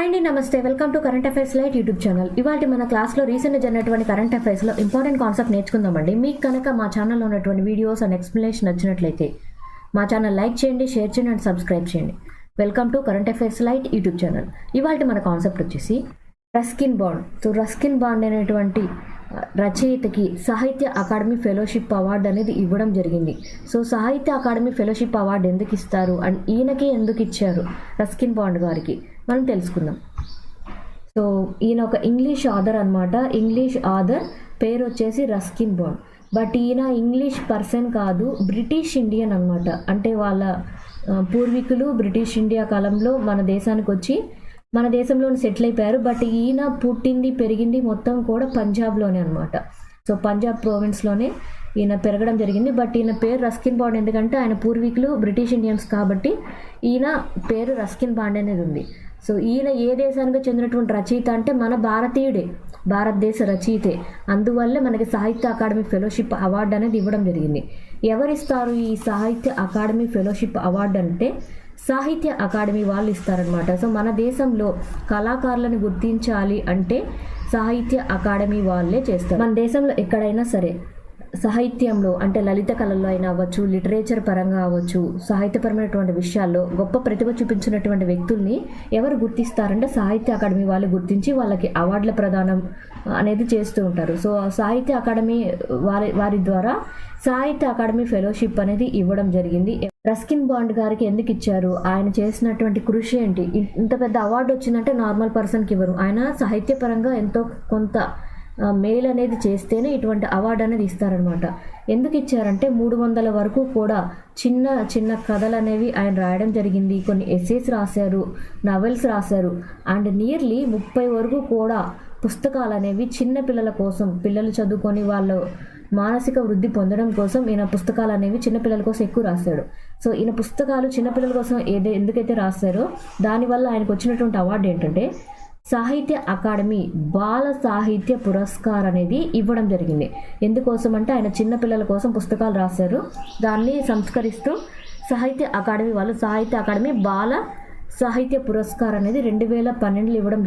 Hi అండి, నమస్తే. Welcome to current affairs light YouTube channel. ఇవాళ మన క్లాస్లో రీసెంట్గా జరిగినటువంటి కరెంట్ అఫైర్స్లో ఇంపార్టెంట్ కాన్సెప్ట్ నేర్చుకుందామండి. మీకు కనుక మా ఛానల్లో ఉన్నటువంటి వీడియోస్ అండ్ ఎక్స్ప్లెనేషన్ నచ్చినట్లయితే మా ఛానల్ లైక్ చేయండి, షేర్ చేయండి అండ్ సబ్స్క్రైబ్ చేయండి. Welcome to current affairs light YouTube channel. ఇవాళ మన కాన్సెప్ట్ వచ్చేసి Ruskin bond. So Ruskin bond అనేటువంటి రచయితకి సాహిత్య అకాడమీ ఫెలోషిప్ అవార్డు అనేది ఇవ్వడం జరిగింది. సో సాహిత్య అకాడమీ ఫెలోషిప్ అవార్డు ఎందుకు ఇస్తారు అండ్ ఈయనకి ఎందుకు ఇచ్చారు రస్కిన్ బాండ్ గారికి మనం తెలుసుకుందాం. సో ఈయన ఒక ఇంగ్లీష్ ఆథర్ అనమాట. ఇంగ్లీష్ ఆథర్ పేరు వచ్చేసి రస్కిన్ బాండ్. బట్ ఈయన ఇంగ్లీష్ పర్సన్ కాదు, బ్రిటిష్ ఇండియన్ అనమాట. అంటే వాళ్ళ పూర్వీకులు బ్రిటిష్ ఇండియా కాలంలో మన దేశానికి వచ్చి మన దేశంలో సెటిల్ అయిపోయారు. బట్ ఈయన పుట్టింది పెరిగింది మొత్తం కూడా పంజాబ్లోనే అనమాట. సో పంజాబ్ ప్రావిన్స్లోనే ఈయన పెరగడం జరిగింది. బట్ ఈయన పేరు రస్కిన్ బాండ్ ఎందుకంటే ఆయన పూర్వీకులు బ్రిటిష్ ఇండియన్స్ కాబట్టి ఈయన పేరు రస్కిన్ బాండ్ అనేది ఉంది. సో ఈయన ఏ దేశానికి చెందినటువంటి రచయిత అంటే మన భారతీయుడే, భారతదేశ రచయితే. అందువల్లే మనకి సాహిత్య అకాడమీ ఫెలోషిప్ అవార్డు అనేది ఇవ్వడం జరిగింది. ఎవరిస్తారు ఈ సాహిత్య అకాడమీ ఫెలోషిప్ అవార్డు అంటే సాహిత్య అకాడమీ వాళ్ళు ఇస్తారనమాట. సో మన దేశంలో కళాకారులను గుర్తించాలి అంటే సాహిత్య అకాడమీ వాళ్ళే చేస్తారు. మన దేశంలో ఎక్కడైనా సరే సాహిత్యంలో అంటే లలిత కళల్లో అయినా అవ్వచ్చు, లిటరేచర్ పరంగా అవ్వచ్చు, సాహిత్యపరమైనటువంటి విషయాల్లో గొప్ప ప్రతిభ చూపించినటువంటి వ్యక్తుల్ని ఎవరు గుర్తిస్తారంటే సాహిత్య అకాడమీ వాళ్ళు గుర్తించి వాళ్ళకి అవార్డుల ప్రదానం అనేది చేస్తూ ఉంటారు. సో సాహిత్య అకాడమీ వారి ద్వారా సాహిత్య అకాడమీ ఫెలోషిప్ అనేది ఇవ్వడం జరిగింది. రస్కిన్ బాండ్ గారికి ఎందుకు ఇచ్చారు, ఆయన చేసినటువంటి కృషి ఏంటి, ఇంత పెద్ద అవార్డు వచ్చిందంటే నార్మల్ పర్సన్కి ఇవ్వరు. ఆయన సాహిత్యపరంగా ఎంతో కొంత మెయిల్ అనేది చేస్తేనే ఇటువంటి అవార్డు అనేది ఇస్తారనమాట. ఎందుకు ఇచ్చారంటే 300 వరకు కూడా చిన్న చిన్న కథలు అనేవి ఆయన రాయడం జరిగింది. కొన్ని ఎస్సేస్ రాశారు, నవెల్స్ రాశారు అండ్ నియర్లీ 30 వరకు కూడా పుస్తకాలు అనేవి చిన్న పిల్లల కోసం, పిల్లలు చదువుకొని వాళ్ళు మానసిక వృద్ధి పొందడం కోసం ఈయన పుస్తకాలు అనేవి చిన్నపిల్లల కోసం ఎక్కువ రాశాడు. సో ఈయన పుస్తకాలు చిన్నపిల్లల కోసం ఎందుకైతే రాశారో దానివల్ల ఆయనకు వచ్చినటువంటి అవార్డు ఏంటంటే సాహిత్య అకాడమీ బాల సాహిత్య పురస్కార్ అనేది ఇవ్వడం జరిగింది. ఎందుకోసం అంటే ఆయన చిన్నపిల్లల కోసం పుస్తకాలు రాశారు, దాన్ని సంస్కరిస్తూ సాహిత్య అకాడమీ వాళ్ళు సాహిత్య అకాడమీ బాల సాహిత్య పురస్కార్ అనేది 2012లో ఇవ్వడం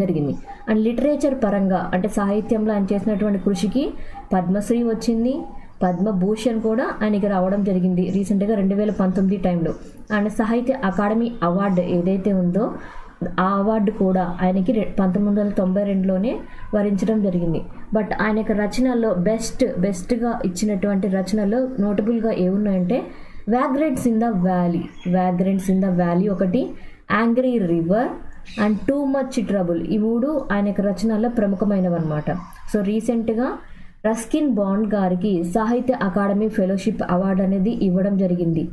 జరిగింది. అండ్ లిటరేచర్ పరంగా అంటే సాహిత్యంలో ఆయన చేసినటువంటి కృషికి పద్మశ్రీ వచ్చింది, పద్మభూషణ్ కూడా ఆయనకి రావడం జరిగింది రీసెంట్గా 2019 టైంలో. అండ్ సాహిత్య అకాడమీ అవార్డు ఏదైతే ఉందో ఆ అవార్డు కూడా ఆయనకి 1992లోనే వరించడం జరిగింది. బట్ ఆయనకి రచనల్లో బెస్ట్గా ఇచ్చినటువంటి రచనల్లో నోటబుల్గా ఏమున్నాయంటే వ్యాగ్రెంట్స్ ఇన్ ద వ్యాలీ ఒకటి, angry river and too much trouble. ఈ 3 ఆయనకి రచనల్లో ప్రముఖమైనవి అనమాట. సో రీసెంట్గా రస్కిన్ బాండ్ గారికి సాహిత్య అకాడమీ ఫెలోషిప్ అవార్డు అనేది ఇవ్వడం జరిగింది.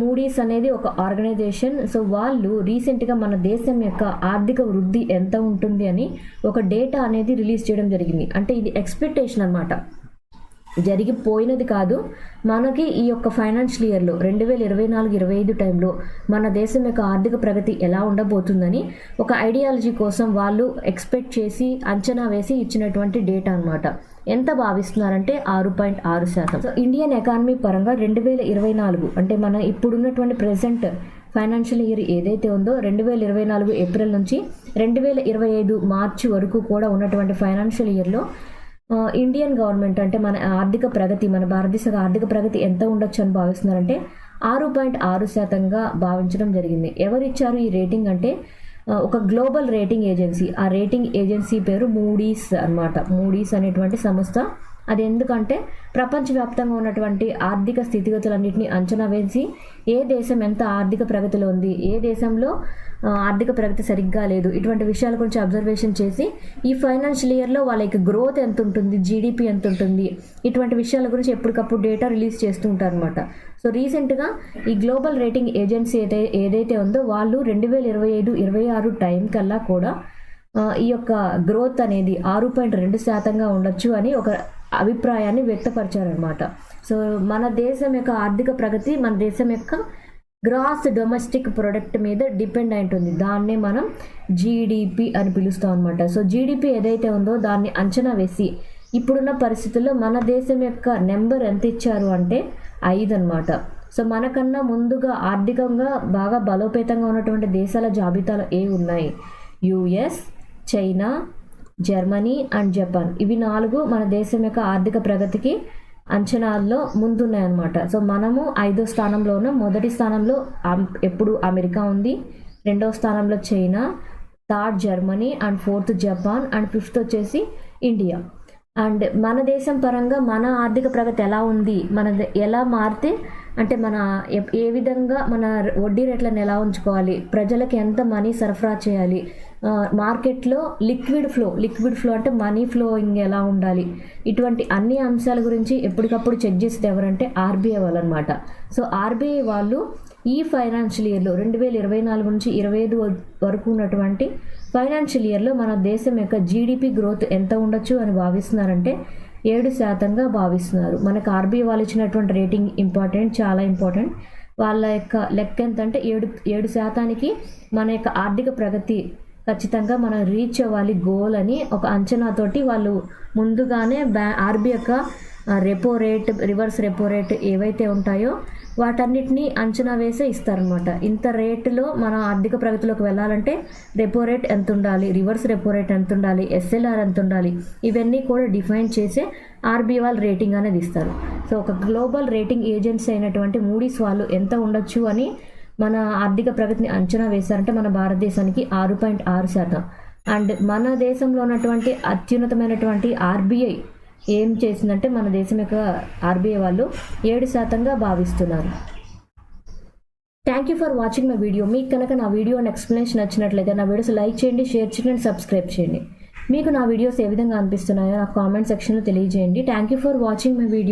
మూడీస్ అనేది ఒక ఆర్గనైజేషన్. సో వాళ్ళు రీసెంట్గా మన దేశం యొక్క ఆర్థిక వృద్ధి ఎంత ఉంటుంది అని ఒక డేటా అనేది రిలీజ్ చేయడం జరిగింది. అంటే ఇది ఎక్స్పెక్టేషన్ అనమాట, జరిగిపోయినది కాదు. మనకి ఈ యొక్క ఫైనాన్షియల్ ఇయర్లో 2024-25 టైంలో మన దేశం యొక్క ఆర్థిక ప్రగతి ఎలా ఉండబోతుందని ఒక ఐడియాలజీ కోసం వాళ్ళు ఎక్స్పెక్ట్ చేసి అంచనా వేసి ఇచ్చినటువంటి డేటా అనమాట. ఎంత భావిస్తున్నారంటే 6.6%. సో ఇండియన్ ఎకానమీ పరంగా 2024 అంటే మన ఇప్పుడున్నటువంటి ప్రెసెంట్ ఫైనాన్షియల్ ఇయర్ ఏదైతే ఉందో 2024 ఏప్రిల్ నుంచి 2025 మార్చి వరకు కూడా ఉన్నటువంటి ఫైనాన్షియల్ ఇయర్లో ఇండియన్ గవర్నమెంట్ అంటే మన ఆర్థిక ప్రగతి, మన భారతదేశ ఆర్థిక ప్రగతి ఎంత ఉండొచ్చు అని భావిస్తున్నారంటే 6.6%గా భావించడం జరిగింది. ఎవరిచ్చారు ఈ రేటింగ్ అంటే ఒక గ్లోబల్ రేటింగ్ ఏజెన్సీ. ఆ రేటింగ్ ఏజెన్సీ పేరు మూడీస్ అనమాట. మూడీస్ అనేటువంటి సంస్థ. అది ఎందుకంటే ప్రపంచవ్యాప్తంగా ఉన్నటువంటి ఆర్థిక స్థితిగతులన్నింటినీ అంచనా వేసి ఏ దేశం ఎంత ఆర్థిక ప్రగతిలో ఉంది, ఏ దేశంలో ఆర్థిక ప్రగతి సరిగ్గా లేదు, ఇటువంటి విషయాల గురించి అబ్జర్వేషన్ చేసి ఈ ఫైనాన్షియల్ ఇయర్లో వాళ్ళకి గ్రోత్ ఎంత ఉంటుంది, జీడిపి ఎంత ఉంటుంది, ఇటువంటి విషయాల గురించి ఎప్పటికప్పుడు డేటా రిలీజ్ చేస్తూ ఉంటారు అనమాట. సో రీసెంట్గా ఈ గ్లోబల్ రేటింగ్ ఏజెన్సీ ఏదైతే ఉందో వాళ్ళు 2025-26 టైం కల్లా కూడా ఈ యొక్క గ్రోత్ అనేది 6.2%గా ఉండొచ్చు అని ఒక అభిప్రాయాన్ని వ్యక్తపరిచారనమాట. సో మన దేశం యొక్క ఆర్థిక ప్రగతి మన దేశం యొక్క గ్రాస్ డొమెస్టిక్ ప్రొడక్ట్ మీద డిపెండ్ అయి ఉంటుంది. దాన్నే మనం జీడిపి అని పిలుస్తాం అనమాట. సో జీడిపి ఏదైతే ఉందో దాన్ని అంచనా వేసి ఇప్పుడున్న పరిస్థితుల్లో మన దేశం యొక్క నెంబర్ ఎంత ఇచ్చారు అంటే 5 అనమాట. సో మనకన్నా ముందుగా ఆర్థికంగా బాగా బలోపేతంగా ఉన్నటువంటి దేశాల జాబితాలో ఉన్నాయి? US, China, Germany and Japan. ఇవి 4 మన దేశం యొక్క ఆర్థిక ప్రగతికి అంచనాల్లో ముందున్నాయన్నమాట. సో మనము 5వ స్థానంలో ఉన్నాం. మొదటి స్థానంలో ఎప్పుడు అమెరికా ఉంది, 2వ స్థానంలో China, 3rd Germany and 4th Japan and 5th వచ్చేసి ఇండియా. అండ్ మన దేశం పరంగా మన ఆర్థిక ప్రగతి ఎలా ఉంది, మనది ఎలా మారితే అంటే మన ఏ విధంగా మన వడ్డీ రేట్లను ఎలా ఉంచుకోవాలి, ప్రజలకు ఎంత మనీ సరఫరా చేయాలి, మార్కెట్లో లిక్విడ్ ఫ్లో అంటే మనీ ఫ్లోయింగ్ ఎలా ఉండాలి, ఇటువంటి అన్ని అంశాల గురించి ఎప్పటికప్పుడు చెక్ చేసేది ఎవరంటే ఆర్బీఐ వాళ్ళు అనమాట. సో ఆర్బీఐ వాళ్ళు ఈ ఫైనాన్షియల్ ఇయర్లో 2024 నుంచి 25 వరకు ఉన్నటువంటి ఫైనాన్షియల్ ఇయర్లో మన దేశం యొక్క జీడిపి గ్రోత్ ఎంత ఉండొచ్చు అని భావిస్తున్నారంటే 7% భావిస్తున్నారు. మనకు ఆర్బీఐ వాళ్ళు ఇచ్చినటువంటి రేటింగ్ చాలా ఇంపార్టెంట్. వాళ్ళ యొక్క లెక్క ఎంత అంటే 7% మన యొక్క ఆర్థిక ప్రగతి ఖచ్చితంగా మనం రీచ్ అవ్వాలి గోల్ అని ఒక అంచనాతోటి వాళ్ళు ముందుగానే ఆర్బీఐ యొక్క repo rate, reverse repo rate ఏవైతే ఉంటాయో వాటన్నిటిని అంచనా వేసే ఇస్తారనమాట. ఇంత రేటులో మన ఆర్థిక ప్రగతిలోకి వెళ్ళాలంటే రెపో రేట్ ఎంత ఉండాలి, రివర్స్ రెపో రేట్ ఎంత ఉండాలి, ఎస్ఎల్ఆర్ ఎంత ఉండాలి, ఇవన్నీ కూడా డిఫైన్ చేసే ఆర్బీఐ వాళ్ళు రేటింగ్ అనేది ఇస్తారు. సో ఒక గ్లోబల్ రేటింగ్ ఏజెన్సీ అయినటువంటి మూడీస్ వాళ్ళు ఎంత ఉండొచ్చు అని మన ఆర్థిక ప్రగతిని అంచనా వేశారంటే మన భారతదేశానికి 6.6%. అండ్ మన దేశంలో ఉన్నటువంటి అత్యున్నతమైనటువంటి ఆర్బీఐ ఏం చేసిందంటే మన దేశం యొక్క ఆర్బీఐ వాళ్ళు 7%గా భావిస్తున్నారు. Thank you for watching my video. మీకు కనుక నా వీడియో అండ్ ఎక్స్ప్లెనేషన్ నచ్చినట్లయితే నా వీడియోస్ లైక్ చేయండి, షేర్ చేయండి అండ్ సబ్స్క్రైబ్ చేయండి. మీకు నా వీడియోస్ ఏ విధంగా అనిపిస్తున్నాయో నాకు కామెంట్ సెక్షన్లో తెలియజేయండి. Thank you for watching my video.